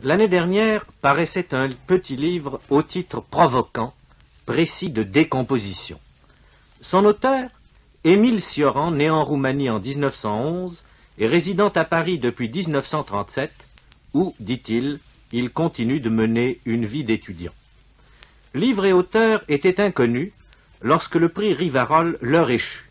L'année dernière paraissait un petit livre au titre provoquant, précis de décomposition. Son auteur, Émile Cioran, né en Roumanie en 1911 et résidant à Paris depuis 1937, où, dit-il, il continue de mener une vie d'étudiant. Livre et auteur étaient inconnus lorsque le prix Rivarol leur échut.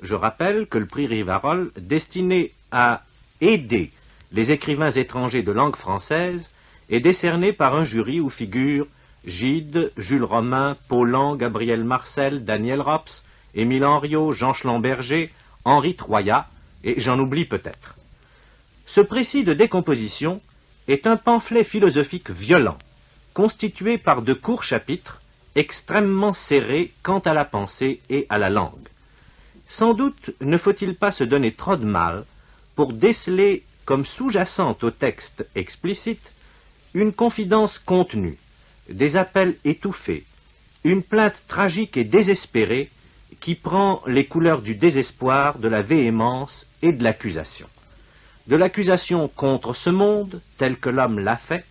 Je rappelle que le prix Rivarol, destiné à aider les écrivains étrangers de langue française, est décerné par un jury où figurent Gide, Jules Romain, Paulan, Gabriel Marcel, Daniel Rops, Émile Henriot, Jean Schlumberger, Henri Troyat, et j'en oublie peut-être. Ce précis de décomposition est un pamphlet philosophique violent, constitué par de courts chapitres, extrêmement serrés quant à la pensée et à la langue. Sans doute ne faut-il pas se donner trop de mal pour déceler, comme sous-jacente au texte explicite, une confidence contenue, des appels étouffés, une plainte tragique et désespérée qui prend les couleurs du désespoir, de la véhémence et de l'accusation. De l'accusation contre ce monde, tel que l'homme l'a fait,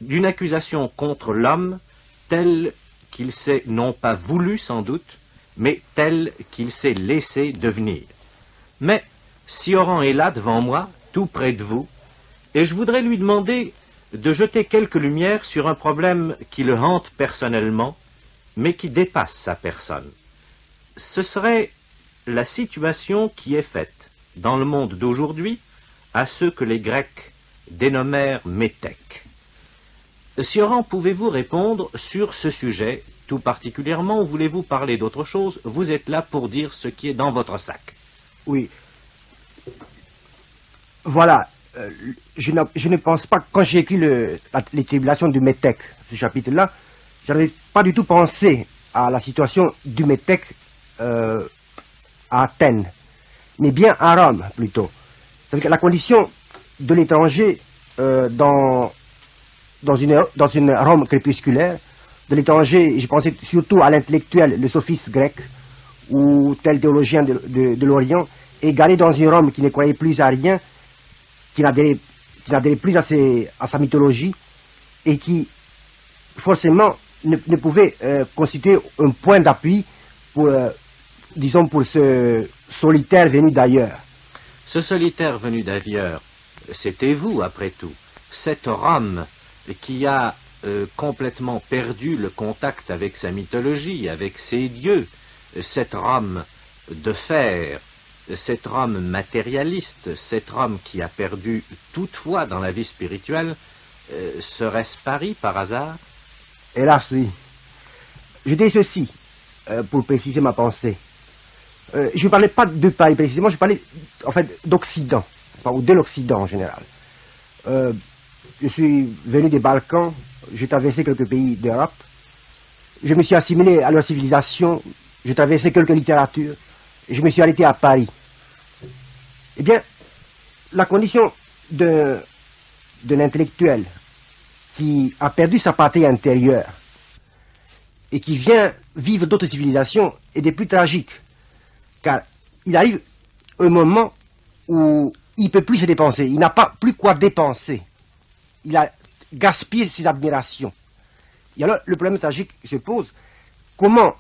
d'une accusation contre l'homme, tel qu'il s'est non pas voulu sans doute, mais tel qu'il s'est laissé devenir. Mais Cioran est là devant moi, tout près de vous, et je voudrais lui demander de jeter quelques lumières sur un problème qui le hante personnellement, mais qui dépasse sa personne. Ce serait la situation qui est faite, dans le monde d'aujourd'hui, à ceux que les Grecs dénommèrent métèques. Cioran, pouvez-vous répondre sur ce sujet, tout particulièrement, ou voulez-vous parler d'autre chose? Vous êtes là pour dire ce qui est dans votre sac. Oui. Voilà. Je ne pense pas, quand j'ai écrit les tribulations du métèque, ce chapitre-là, je n'avais pas du tout pensé à la situation du métèque à Athènes, mais bien à Rome, plutôt. C'est-à-dire que la condition de l'étranger dans une Rome crépusculaire, de l'étranger, je pensais surtout à l'intellectuel, le sophiste grec, ou tel théologien de l'Orient, égaré dans une Rome qui ne croyait plus à rien, qui n'adhérait plus à sa mythologie, et qui, forcément, ne pouvait constituer un point d'appui pour, disons, pour ce solitaire venu d'ailleurs. Ce solitaire venu d'ailleurs, c'était vous, après tout. Cette Rome qui a complètement perdu le contact avec sa mythologie, avec ses dieux, cette Rome de fer, cette Rome matérialiste, cette Rome qui a perdu toute foi dans la vie spirituelle, serait-ce Paris par hasard? Hélas, oui. Je dis ceci, pour préciser ma pensée. Je ne parlais pas de Paris précisément, je parlais en fait d'Occident, ou de l'Occident en général. Je suis venu des Balkans, j'ai traversé quelques pays d'Europe, je me suis assimilé à leur civilisation, j'ai traversé quelques littératures, et je me suis arrêté à Paris. Eh bien, la condition d'un intellectuel qui a perdu sa patrie intérieure et qui vient vivre d'autres civilisations est des plus tragiques. Car il arrive un moment où il ne peut plus se dépenser, il n'a pas plus quoi dépenser. Il a gaspillé ses admirations. Et alors le problème tragique se pose, comment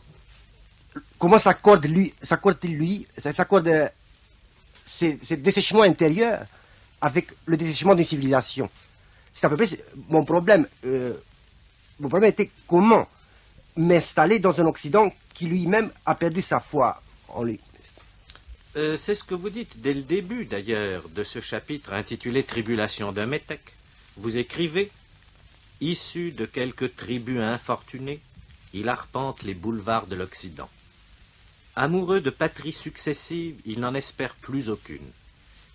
s'accorde ce dessèchement intérieur avec le dessèchement d'une civilisation? C'est à peu près mon problème. Mon problème était comment m'installer dans un Occident qui lui-même a perdu sa foi en lui. C'est ce que vous dites dès le début, d'ailleurs, de ce chapitre intitulé « Tribulation d'un métèque ». Vous écrivez « Issu de quelques tribus infortunées, il arpente les boulevards de l'Occident. Amoureux de patries successives, il n'en espère plus aucune.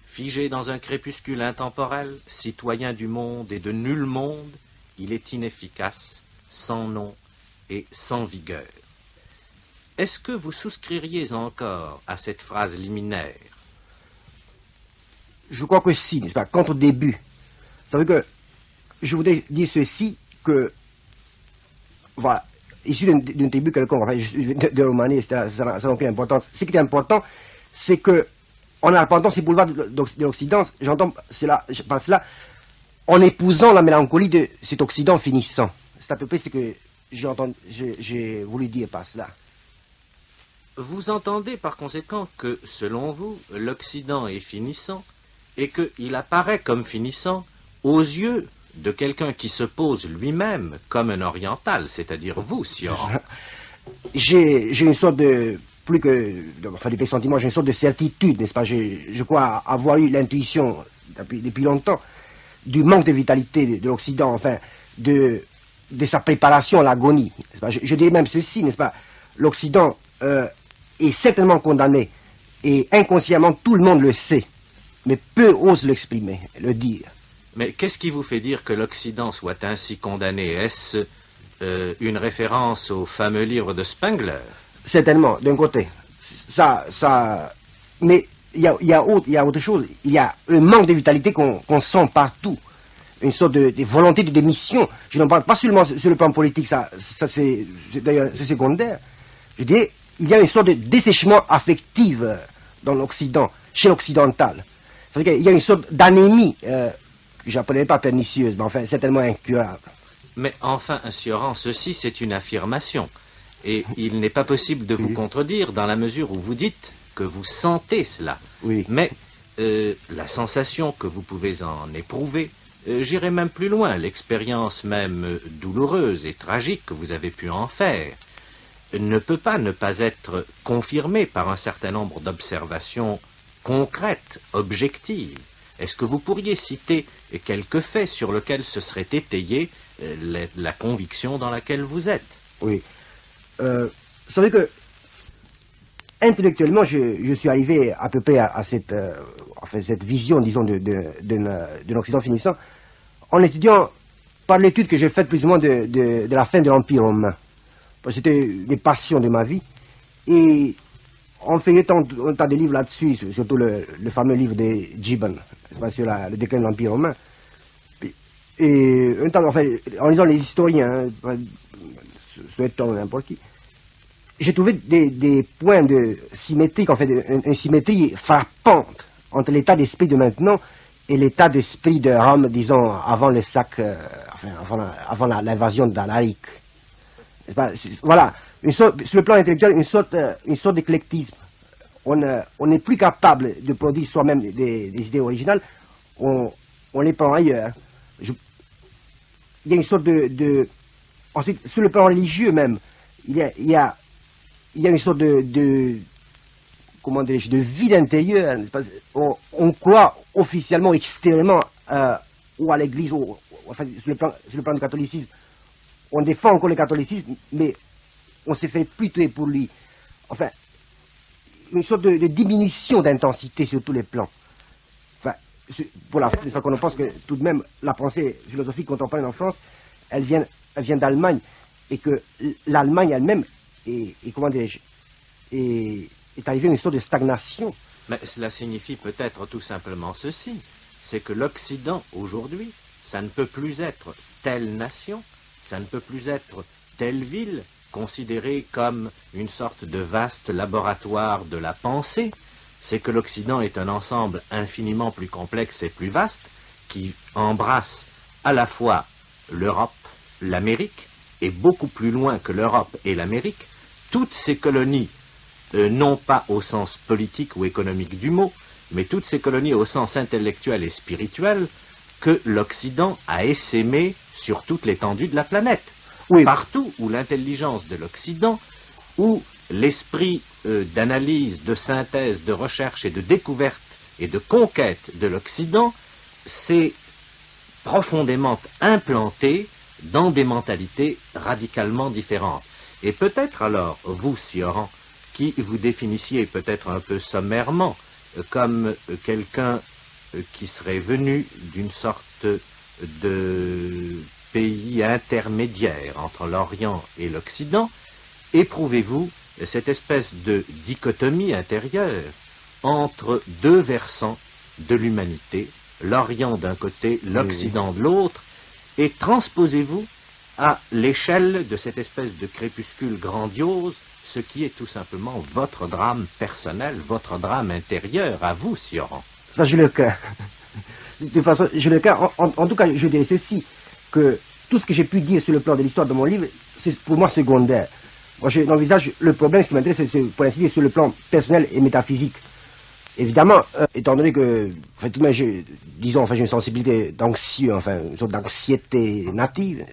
Figé dans un crépuscule intemporel, citoyen du monde et de nul monde, il est inefficace, sans nom et sans vigueur. » Est-ce que vous souscririez encore à cette phrase liminaire? Je crois que si, n'est-ce pas, contre début. Ça veut dire que je voudrais dire ceci, que, voilà, issu d'une tribu quelconque, enfin, de Roumanie, ça n'a aucune importance. Ce qui est important, c'est que, en arpentant ces boulevards de l'Occident, j'entends cela, par cela, en épousant la mélancolie de cet Occident finissant. C'est à peu près ce que j'ai voulu dire par cela. Vous entendez par conséquent que, selon vous, l'Occident est finissant et qu'il apparaît comme finissant aux yeux de quelqu'un qui se pose lui-même comme un oriental, c'est-à-dire vous, Sioran. J'ai une sorte de, plus que, enfin, du pressentiment, j'ai une sorte de certitude, n'est-ce pas? Je crois avoir eu l'intuition depuis longtemps du manque de vitalité de l'Occident, enfin, de sa préparation à l'agonie. Je dirais même ceci, n'est-ce pas? L'Occident est certainement condamné, et inconsciemment tout le monde le sait, mais peu osent l'exprimer, le dire. Mais qu'est-ce qui vous fait dire que l'Occident soit ainsi condamné? Est-ce une référence au fameux livre de Spengler? Certainement, d'un côté. Mais il y a autre chose. Il y a un manque de vitalité qu'on sent partout. Une sorte de volonté de démission. Je n'en parle pas seulement sur le plan politique, ça c'est d'ailleurs secondaire. Je dis, il y a une sorte de dessèchement affectif dans l'Occident, chez l'occidental. C'est-à-dire qu'il y a une sorte d'anémie que j'appellerais pas pernicieuse, mais enfin certainement incurable. Mais enfin, Sioran, ceci c'est une affirmation. Et il n'est pas possible de vous contredire dans la mesure où vous dites que vous sentez cela. Oui. Mais la sensation que vous pouvez en éprouver, j'irai même plus loin, l'expérience même douloureuse et tragique que vous avez pu en faire, ne peut pas ne pas être confirmée par un certain nombre d'observations concrètes, objectives. Est-ce que vous pourriez citer quelques faits sur lesquels se serait étayée la conviction dans laquelle vous êtes? Oui. Vous savez que, intellectuellement, je suis arrivé à peu près à cette vision, disons, d'un Occident finissant, en étudiant par l'étude que j'ai faite plus ou moins de la fin de l'Empire romain. C'était des passions de ma vie. Et en feuilletant un tas de livres là-dessus, surtout le fameux livre de Gibbon, sur le déclin de l'Empire romain, et en lisant les historiens, Suétone, n'importe qui, j'ai trouvé des points de symétrie, en fait, une symétrie frappante entre l'état d'esprit de maintenant et l'état d'esprit de Rome, disons, avant le sac, avant l'invasion d'Alaric. Voilà, sur le plan intellectuel, une sorte d'éclectisme. On n'est plus capable de produire soi-même des idées originales, on les prend ailleurs. Il y a une sorte ensuite, sur le plan religieux même, il y a une sorte comment dirais-je, de vide intérieur. On croit officiellement, extérieurement, ou à l'Église, enfin, sur le plan du catholicisme. On défend encore le catholicisme, mais on s'est fait plus tuer pour lui. Enfin, une sorte de diminution d'intensité sur tous les plans. Enfin, pour la France, on pense que tout de même, la pensée philosophique contemporaine en France, elle vient d'Allemagne, et que l'Allemagne elle-même comment dirais-je, est arrivée à une sorte de stagnation. Mais cela signifie peut-être tout simplement ceci, c'est que l'Occident, aujourd'hui, ça ne peut plus être telle nation, ça ne peut plus être telle ville, considérée comme une sorte de vaste laboratoire de la pensée. C'est que l'Occident est un ensemble infiniment plus complexe et plus vaste, qui embrasse à la fois l'Europe, l'Amérique, et beaucoup plus loin que l'Europe et l'Amérique, toutes ces colonies, non pas au sens politique ou économique du mot, mais toutes ces colonies au sens intellectuel et spirituel, que l'Occident a essaimées sur toute l'étendue de la planète. Oui. Partout où l'intelligence de l'Occident, où l'esprit d'analyse, de synthèse, de recherche et de découverte et de conquête de l'Occident s'est profondément implanté dans des mentalités radicalement différentes. Et peut-être alors, vous, Sioran, qui vous définissiez peut-être un peu sommairement comme quelqu'un qui serait venu d'une sorte de pays intermédiaire entre l'Orient et l'Occident, éprouvez-vous cette espèce de dichotomie intérieure entre deux versants de l'humanité, l'Orient d'un côté, l'Occident de l'autre, et transposez-vous à l'échelle de cette espèce de crépuscule grandiose ce qui est tout simplement votre drame personnel, votre drame intérieur, à vous, Sioran. Ça, j'ai le cœur. De toute façon, en tout cas, je dirais ceci, que tout ce que j'ai pu dire sur le plan de l'histoire de mon livre, c'est pour moi secondaire. Moi, j'envisage le problème, ce qui m'intéresse, c'est pour ainsi dire sur le plan personnel et métaphysique. Évidemment, étant donné que, enfin, tout de même, j'ai une sensibilité d'anxieux, enfin, une sorte d'anxiété native,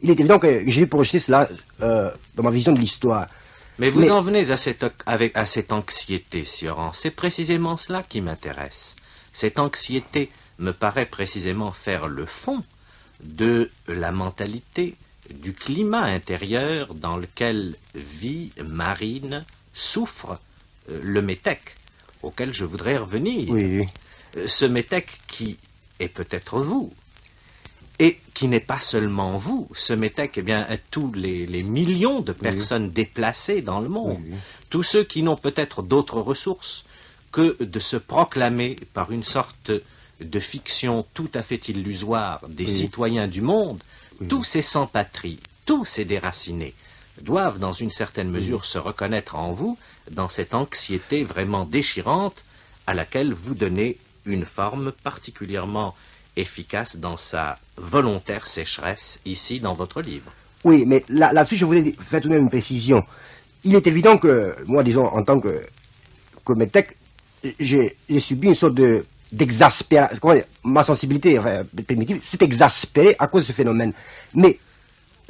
il est évident que j'ai projeté cela dans ma vision de l'histoire. Mais vous en venez à cette anxiété, Sioran. C'est précisément cela qui m'intéresse. Cette anxiété me paraît précisément faire le fond de la mentalité, du climat intérieur dans lequel vit, marine, souffre le métèque, auquel je voudrais revenir. Oui. Ce métèque qui est peut-être vous, et qui n'est pas seulement vous. Ce métèque, eh bien, tous les millions de personnes déplacées dans le monde, tous ceux qui n'ont peut-être d'autres ressources que de se proclamer par une sorte de fiction tout à fait illusoire des citoyens du monde, tous ces sans-patrie, tous ces déracinés, doivent dans une certaine mesure se reconnaître en vous, dans cette anxiété vraiment déchirante à laquelle vous donnez une forme particulièrement efficace dans sa volontaire sécheresse, ici dans votre livre. Oui, mais là-dessus, je voulais faire tout de même une précision. Il est évident que, moi, disons, en tant que métèque, j'ai subi une sorte d'exaspération. Ma sensibilité primitive s'est exaspérée à cause de ce phénomène. Mais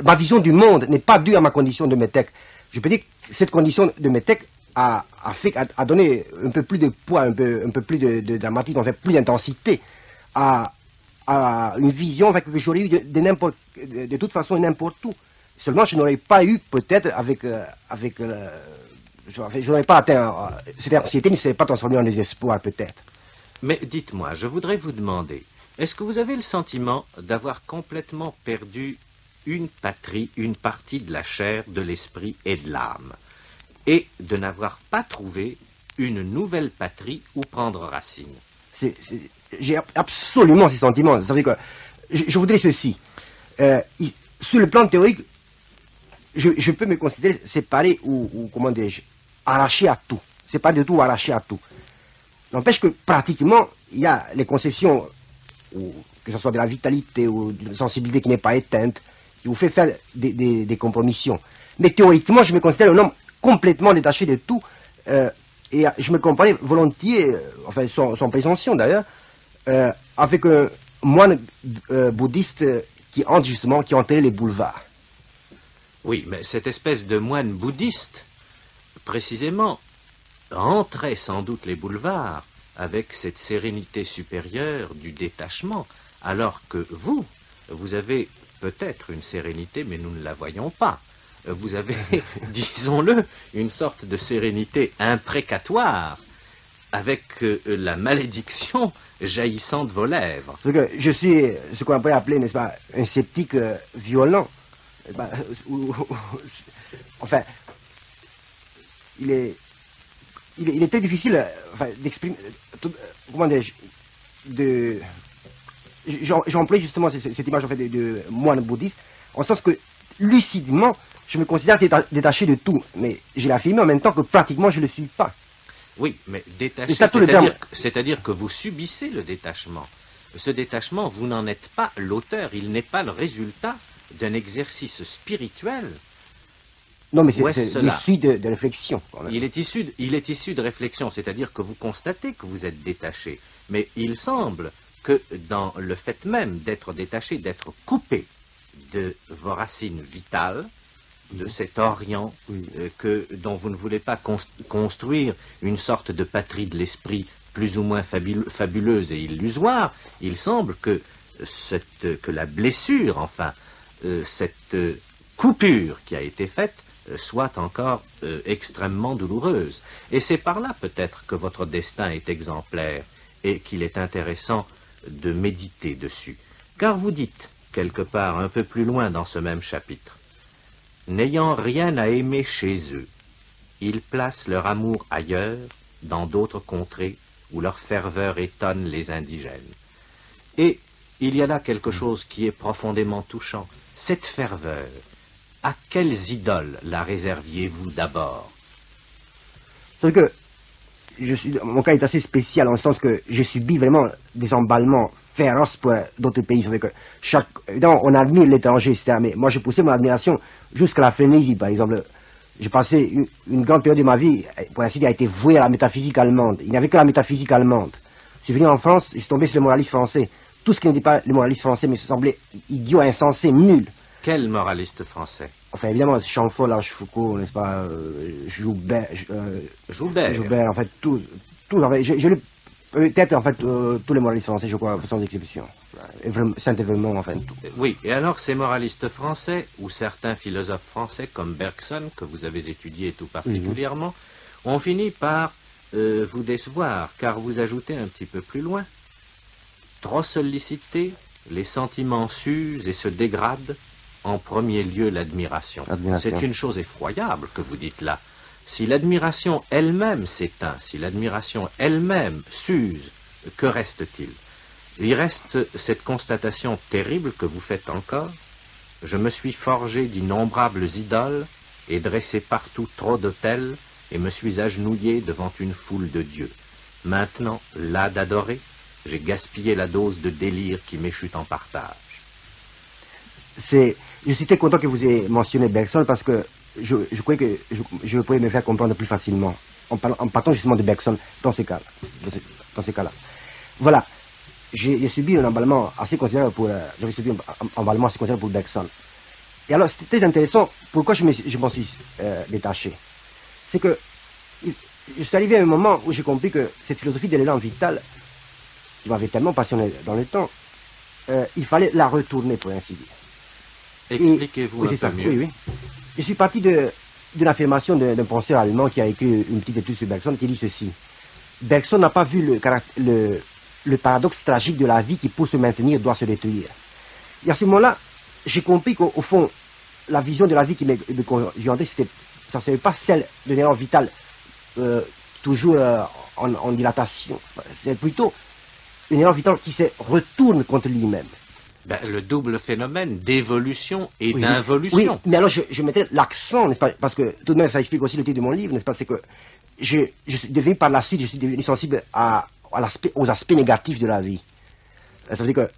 ma vision du monde n'est pas due à ma condition de métèque. Je peux dire que cette condition de métèque a donné un peu plus de poids, un peu plus de dramatique, en fait, plus d'intensité à une vision que j'aurais eu de toute façon n'importe où. Seulement, je n'aurais pas eu, peut-être, je n'aurais pas atteint, cette anxiété ne serait pas transformée en désespoir, peut-être. Mais dites-moi, je voudrais vous demander, est-ce que vous avez le sentiment d'avoir complètement perdu une patrie, une partie de la chair, de l'esprit et de l'âme, et de n'avoir pas trouvé une nouvelle patrie où prendre racine? J'ai absolument ces sentiments. Vous savez que je voudrais ceci. Sur le plan théorique, je peux me considérer séparé ou comment dirais-je, arraché à tout. C'est pas du tout arraché à tout. N'empêche que pratiquement, il y a les concessions, que ce soit de la vitalité ou de la sensibilité qui n'est pas éteinte, qui vous fait faire des compromissions. Mais théoriquement, je me considère un homme complètement détaché de tout. Et je me comparais volontiers, enfin sans présomption d'ailleurs, avec un moine bouddhiste qui entrait les boulevards. Oui, mais cette espèce de moine bouddhiste, précisément, entrait sans doute les boulevards avec cette sérénité supérieure du détachement, alors que vous avez peut-être une sérénité, mais nous ne la voyons pas. Vous avez, disons-le, une sorte de sérénité imprécatoire, avec la malédiction jaillissant de vos lèvres. Parce que je suis ce qu'on pourrait appeler, n'est-ce pas, un sceptique violent. Enfin, il est très difficile d'exprimer, comment dirais-je, j'emploie justement cette image en fait, de moine bouddhiste, en sens que, lucidement, je me considère détaché de tout, mais j'ai l'affirmé en même temps que pratiquement je ne le suis pas. Oui, mais détaché, c'est-à-dire que vous subissez le détachement. Ce détachement, vous n'en êtes pas l'auteur, il n'est pas le résultat d'un exercice spirituel. Non, mais c'est issu de réflexion. Il est issu de réflexion, c'est-à-dire que vous constatez que vous êtes détaché. Mais il semble que dans le fait même d'être détaché, d'être coupé de vos racines vitales, de cet Orient dont vous ne voulez pas construire une sorte de patrie de l'esprit plus ou moins fabuleuse et illusoire, il semble que la blessure, enfin, cette coupure qui a été faite, soit encore extrêmement douloureuse. Et c'est par là peut-être que votre destin est exemplaire et qu'il est intéressant de méditer dessus. Car vous dites, quelque part un peu plus loin dans ce même chapitre, n'ayant rien à aimer chez eux, ils placent leur amour ailleurs, dans d'autres contrées, où leur ferveur étonne les indigènes. Et il y a là quelque chose qui est profondément touchant. Cette ferveur, à quelles idoles la réserviez-vous d'abord? C'est que mon cas est assez spécial, en le sens que je subis vraiment des emballements féroce pour d'autres pays. C'est vrai que évidemment, on admire l'étranger, etc. Mais moi, j'ai poussé mon admiration jusqu'à la frénésie, par exemple. J'ai passé une grande période de ma vie, pour ainsi dire, a été vouée à la métaphysique allemande. Il n'y avait que la métaphysique allemande. Je suis venu en France, je suis tombé sur le moraliste français. Tout ce qui n'était pas le moraliste français me semblait idiot, insensé, nul. Quel moraliste français? Enfin, évidemment, Chamfort, Larchefoucauld, n'est-ce pas, Joubert, Joubert. en fait, tous, en fait, je lu peut-être, en fait, tous les moralistes français, je crois, sans exception. Saint-Évremont, enfin, tout. Oui, et alors ces moralistes français, ou certains philosophes français, comme Bergson, que vous avez étudié tout particulièrement, ont fini par vous décevoir, car vous ajoutez un petit peu plus loin. Trop sollicité, les sentiments s'usent et se dégradent, en premier lieu l'admiration. C'est une chose effroyable que vous dites là. Si l'admiration elle-même s'éteint, si l'admiration elle-même s'use, que reste-t-il? Il reste cette constatation terrible que vous faites encore. Je me suis forgé d'innombrables idoles et dressé partout trop d'autels et me suis agenouillé devant une foule de dieux. Maintenant, las d'adorer, j'ai gaspillé la dose de délire qui m'échute en partage. Je suis très content que vous ayez mentionné Bergson parce que je croyais que je pouvais me faire comprendre plus facilement en partant justement de Bergson dans ces cas-là. Voilà. J'ai subi un emballement assez considérable pour Bergson. Et alors, c'était très intéressant. Pourquoi je m'en suis détaché? C'est que je suis arrivé à un moment où j'ai compris que cette philosophie de l'élan vital, qui m'avait tellement passionné dans le temps, il fallait la retourner, pour ainsi dire. Expliquez-vous un peu mieux. Oui. Je suis parti d'une affirmation d'un penseur allemand qui a écrit une petite étude sur Bergson qui dit ceci. Bergson n'a pas vu le paradoxe tragique de la vie qui, pour se maintenir, doit se détruire. Et à ce moment-là, j'ai compris qu'au fond, la vision de la vie qui me conjointait, ça ne serait pas celle de l'élan vital toujours en dilatation. C'est plutôt un élan vital qui se retourne contre lui-même. Ben, le double phénomène d'évolution et d'involution. Oui, mais alors je mettais l'accent, n'est-ce pas, parce que tout de même ça explique aussi le titre de mon livre, n'est-ce pas, c'est que je suis devenu par la suite, je suis devenu sensible aux aspects négatifs de la vie. Ça veut dire que,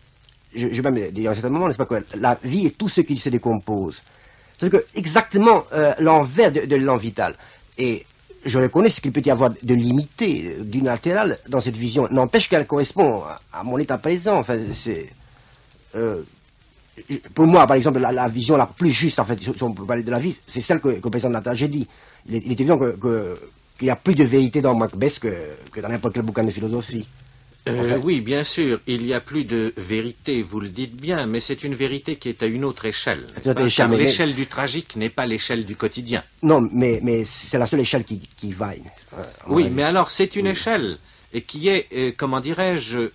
je vais même dire à un certain moment, n'est-ce pas, que la vie est tout ce qui se décompose. Ça veut dire que exactement l'envers de l'élan vital. Et je reconnais ce qu'il peut y avoir de limité, d'unilatéral dans cette vision. N'empêche qu'elle correspond à mon état présent. Enfin, c'est... pour moi, par exemple, la vision la plus juste, en fait, si on peut parler de la vie, c'est celle que présente la tragédie. Il est évident qu'il y a plus de vérité dans Macbeth que dans n'importe quel bouquin de philosophie. Oui, bien sûr, il y a plus de vérité, vous le dites bien, mais c'est une vérité qui est à une autre échelle. L'échelle du tragique n'est pas l'échelle du quotidien. Non, mais c'est la seule échelle qui vaille. Oui, mais alors c'est une échelle qui est, comment dirais-je,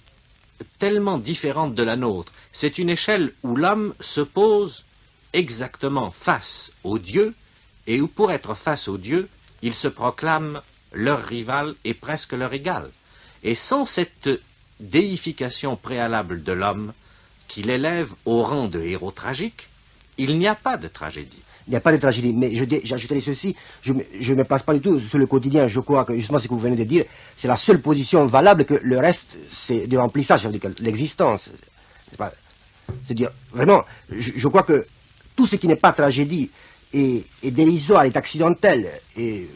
tellement différente de la nôtre. C'est une échelle où l'homme se pose exactement face au Dieu, et où pour être face au Dieu, il se proclame leur rival et presque leur égal. Et sans cette déification préalable de l'homme, qui l'élève au rang de héros tragique, il n'y a pas de tragédie. Il n'y a pas de tragédie, mais j'ajouterai ceci, je ne me place pas du tout sur le quotidien, je crois que justement ce que vous venez de dire, c'est la seule position valable, que le reste, c'est de remplissage, c'est-à-dire que l'existence. C'est-à-dire, vraiment, je crois que tout ce qui n'est pas tragédie est dérisoire, est accidentel, et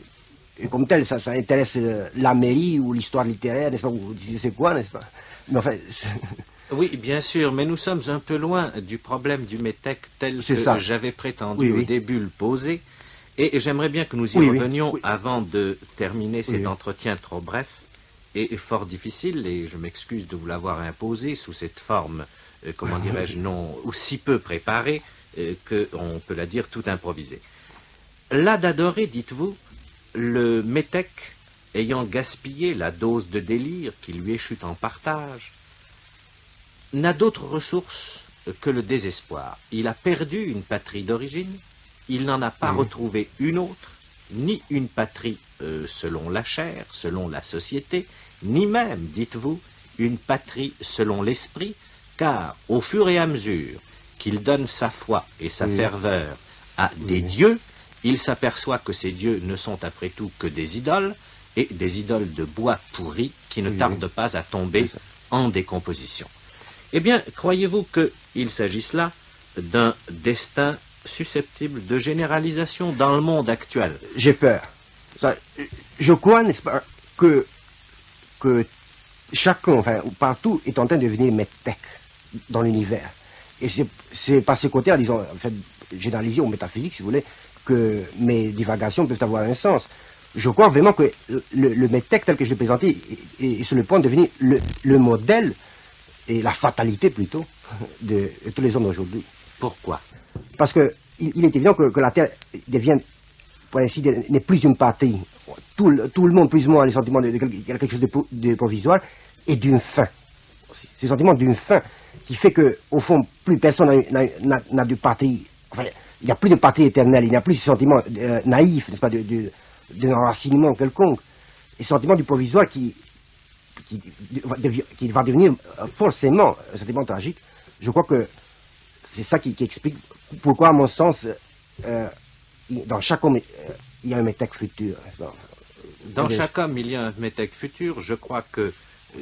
comme tel, ça intéresse la mairie ou l'histoire littéraire, n'est-ce pas, ou je sais quoi, n'est-ce pas. Mais enfin... Oui, bien sûr, mais nous sommes un peu loin du problème du métèque tel que j'avais prétendu au début le poser, et j'aimerais bien que nous y revenions avant de terminer cet entretien trop bref et fort difficile, et je m'excuse de vous l'avoir imposé sous cette forme, comment dirais-je, non, ou si peu préparée, qu'on peut la dire tout improvisée. Là d'adorer, dites-vous, le métèque, ayant gaspillé la dose de délire qui lui échute en partage, n'a d'autre ressource que le désespoir. Il a perdu une patrie d'origine, il n'en a pas retrouvé une autre, ni une patrie selon la chair, selon la société, ni même, dites-vous, une patrie selon l'esprit, car au fur et à mesure qu'il donne sa foi et sa ferveur à des dieux, il s'aperçoit que ces dieux ne sont après tout que des idoles, et des idoles de bois pourri qui ne tardent pas à tomber en décomposition. Eh bien, croyez-vous qu'il s'agisse là d'un destin susceptible de généralisation dans le monde actuel? J'ai peur. Je crois, n'est-ce pas, que chacun, enfin, partout, est en train de devenir métèque dans l'univers. Et c'est par ce côté, disons, en fait, généralisé au métaphysique, si vous voulez, que mes divagations peuvent avoir un sens. Je crois vraiment que le métèque tel que je l'ai présenté est sur le point de devenir le modèle et la fatalité plutôt de tous les hommes d'aujourd'hui. Pourquoi? Parce que il est évident que la Terre devient, pour ainsi dire, n'est plus une patrie. Tout le monde, plus ou moins, a le sentiment de quelque chose de provisoire et d'une fin. Ce sentiment d'une fin qui fait que, au fond, plus personne n'a de patrie. Enfin, il n'y a plus de patrie éternelle, il n'y a plus ce sentiment naïf, n'est-ce pas, d'un enracinement quelconque. Et ce sentiment du provisoire qui va devenir forcément un sentiment tragique. Je crois que c'est ça qui explique pourquoi, à mon sens, dans chaque homme, il y a un métèque futur. Dans chaque homme, il y a un métèque futur. Je crois que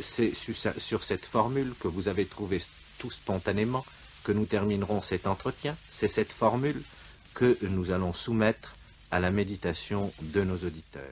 c'est sur cette formule que vous avez trouvée tout spontanément que nous terminerons cet entretien. C'est cette formule que nous allons soumettre à la méditation de nos auditeurs.